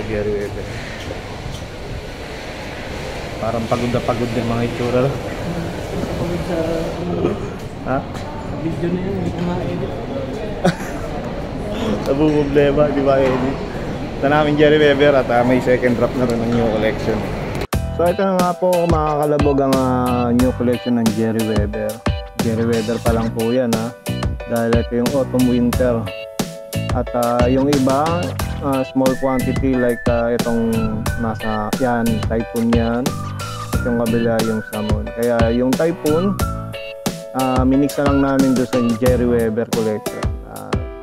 Gary Weber. Parang pagod na pagod din mga itsura. Pagod sa ha? Video na yun, hindi ko ma-edit. Problema, di ba edit? Ito namin Gary Weber at may second drop na rin ng new collection. So ito na nga po mga kalabog ang new collection ng Gary Weber. Gary Weber pa lang po yan ha. Dahil ito yung autumn winter. At yung iba small quantity like itong nasa yan, Typhoon yan. At yung kabila yung Salmon. Kaya yung Typhoon minix na lang namin doon sa Gary Weber collection.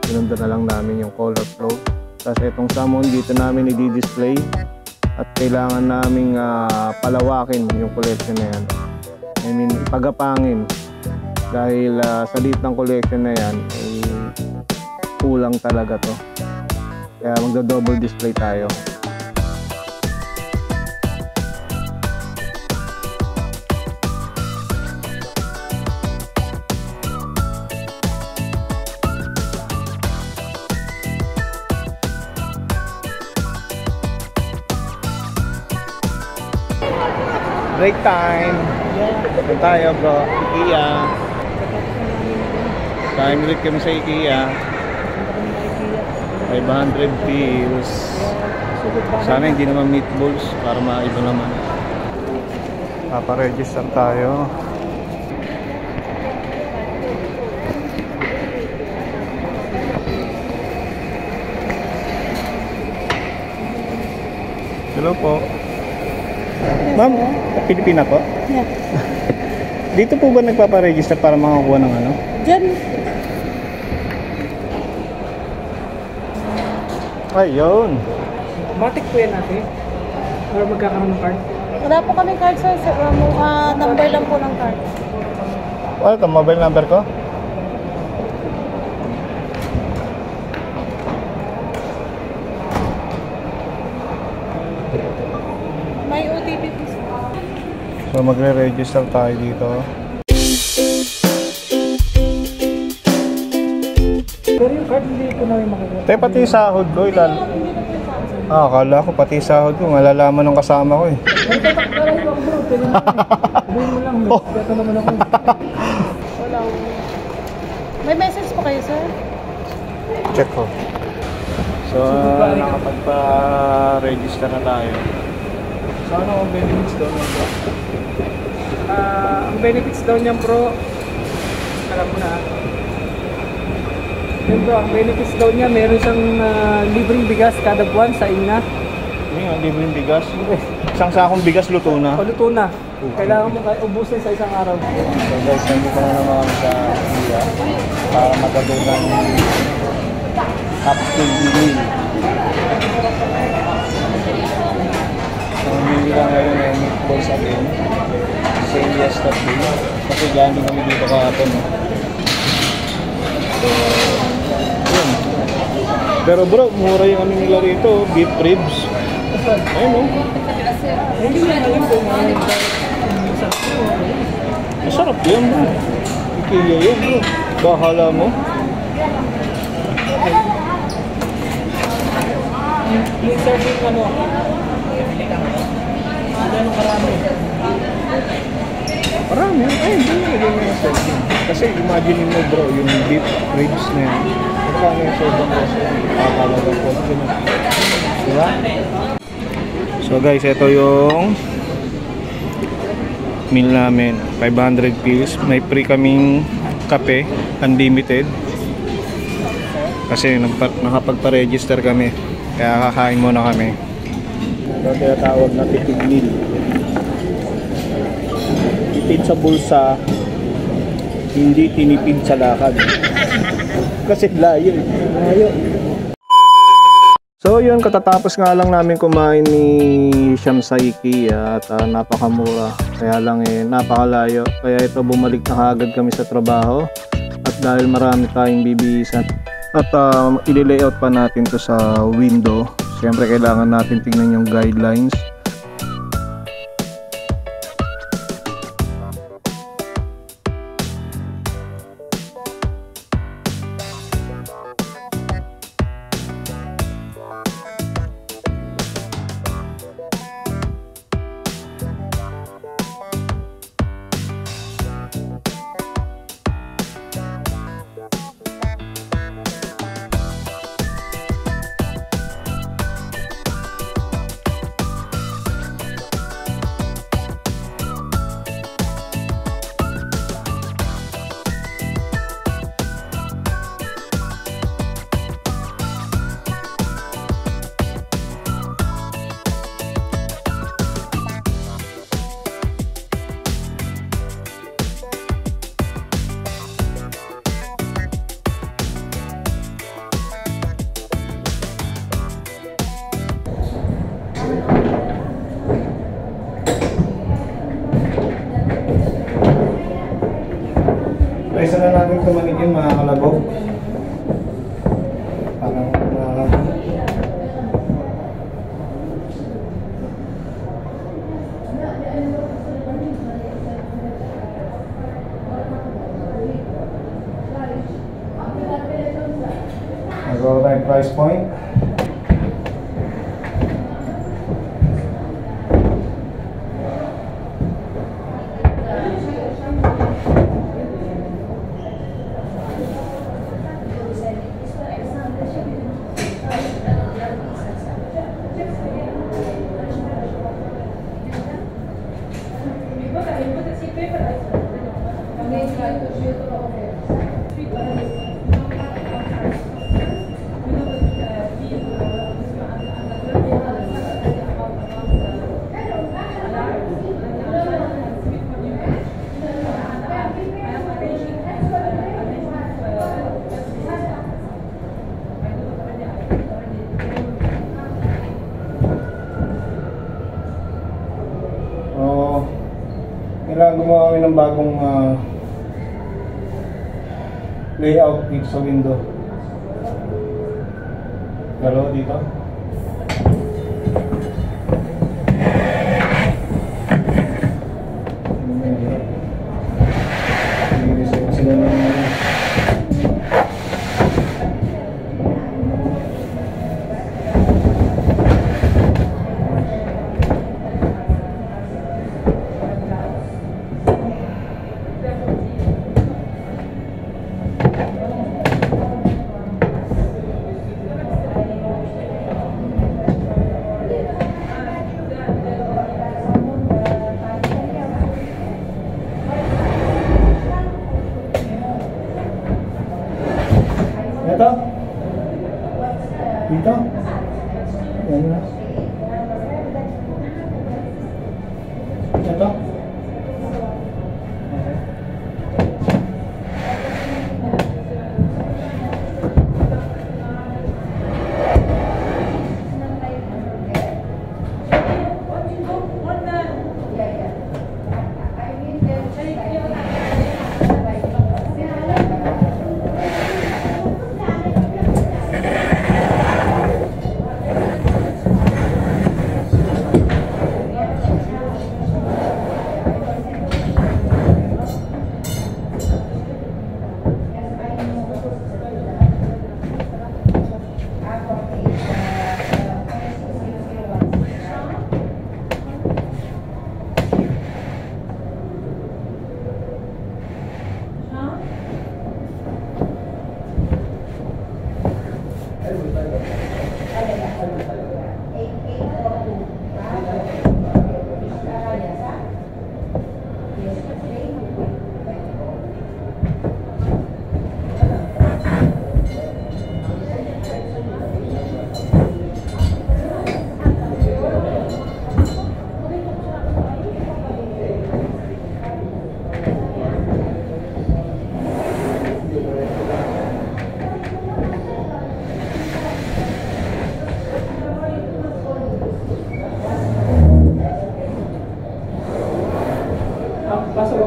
Sinundan na lang namin yung color flow. Tapos itong Salmon dito namin i-display. At kailangan naming palawakin yung collection na yan. I mean ipagapangin. Dahil sa liit ng collection na yan kulang talaga to. Kaya magdo-double display tayo. Break time. Ito tayo bro, IKEA. Time ulit kami sa IKEA. 500 pills. Sana hindi naman meatballs para maiba naman. Papa-register tayo. Hello po. Ma'am, Pilipina po? Yeah. Dito po ba nagpapa-register para makakuha ng ano? Diyan. Ayun. Matik po yan natin. Para magkakaroon ng card. Wala po kami card sir. Number lang po ng card. Ano ito? Mobile number ko? May OTP po sir. So magre-register tayo dito. Pero yung card hindi ko na yung makikita. Te, pati sahod ko ilal. Akala ko pati sahod ko malalaman ng kasama ko eh. Nagtataktaran ko bro, pwede na sabihin mo lang, nagtata naman ako. Wala. May message po kayo sir? Check ko. So nakapagpa-register na tayo. So ano ang benefits daw niyan bro? Ang benefits daw niyan bro, alam mo na. Yun bro, ang benefits daw niya, meron siyang libreng bigas kada buwan sa ina. Hindi nga, libreng bigas. Isang sakong bigas luto na. Paluto na. Kailangan mo ubusin sa isang araw. So guys, nandito na naman sa India para magagawa ng upscale meal. So hindi lang ngayon ay meatballs again. Same yesterday. Kasi galing kami dito kahapon. So, yun. Pero bro, mura yung ano nila rito, beef ribs. Ayun o. Hindi na alam kung Masarap yan bro. IKEA yan bro. Bahala mo. yung serving ano, gano'ng karami? Marami. Ayun, doon na yung serving. Kasi imagine mo bro, yung beef ribs na yan. Magkano yung sobrang cost yan? Nakakalagang cost yun. Diba? So guys, ito yung meal namin. 500 pills. May free kaming kape, unlimited. Kasi nakapagpa-register kami. Kaya kakain muna kami. Ito tinatawag na tipid meal. Tipid sa bulsa, hindi tinipid sa lakad. Kasi layo. Layo. So yun, katatapos nga lang namin kumain ni Shyam sa IKEA at napakamura. Kaya lang napakalayo. Kaya ito bumalik na kaagad kami sa trabaho. At dahil marami tayong bibihisan at i-layout pa natin to sa window. Siyempre kailangan natin tingnan yung guidelines. Isa na natin tumaligin mga kalabog. Parang nagawa tayong price point. Kailangan gumawa kami ng bagong layout dito sa window. Dalawa dito. Sila ng ito? Dito? Yan na. Ito?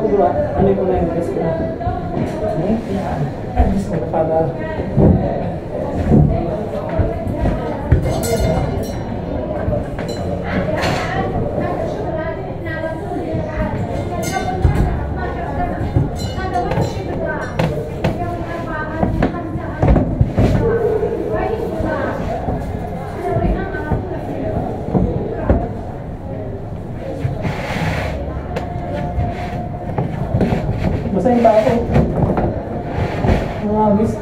ko bro, ano ko na yung gusto na. Ay, gusto ko para. Basahin ba ako? Mga agis.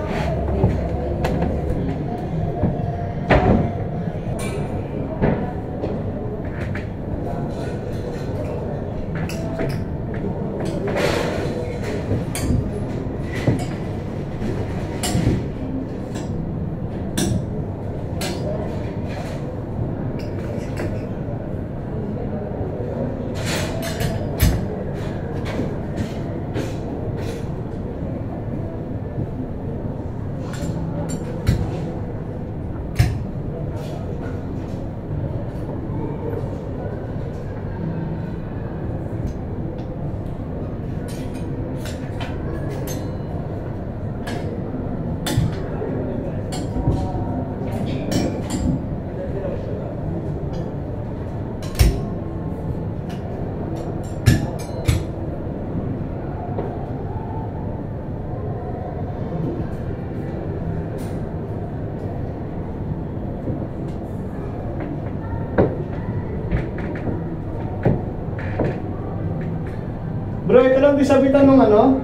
Bro, ito lang disabitan ng ano?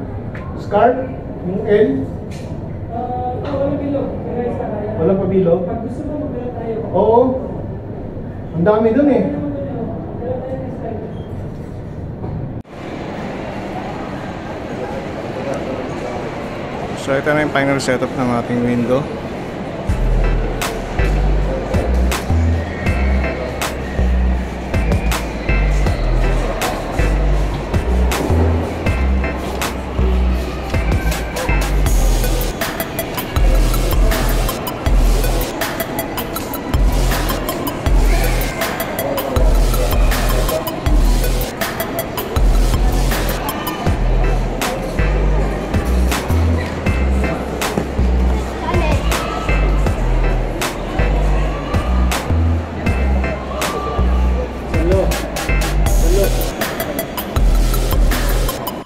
Scarf? Yung L? Walang bilog. Walang pabilo? Pag gusto mo, magdala tayo. Oo. Ang dami dun eh. So ito na yung final setup ng ating window.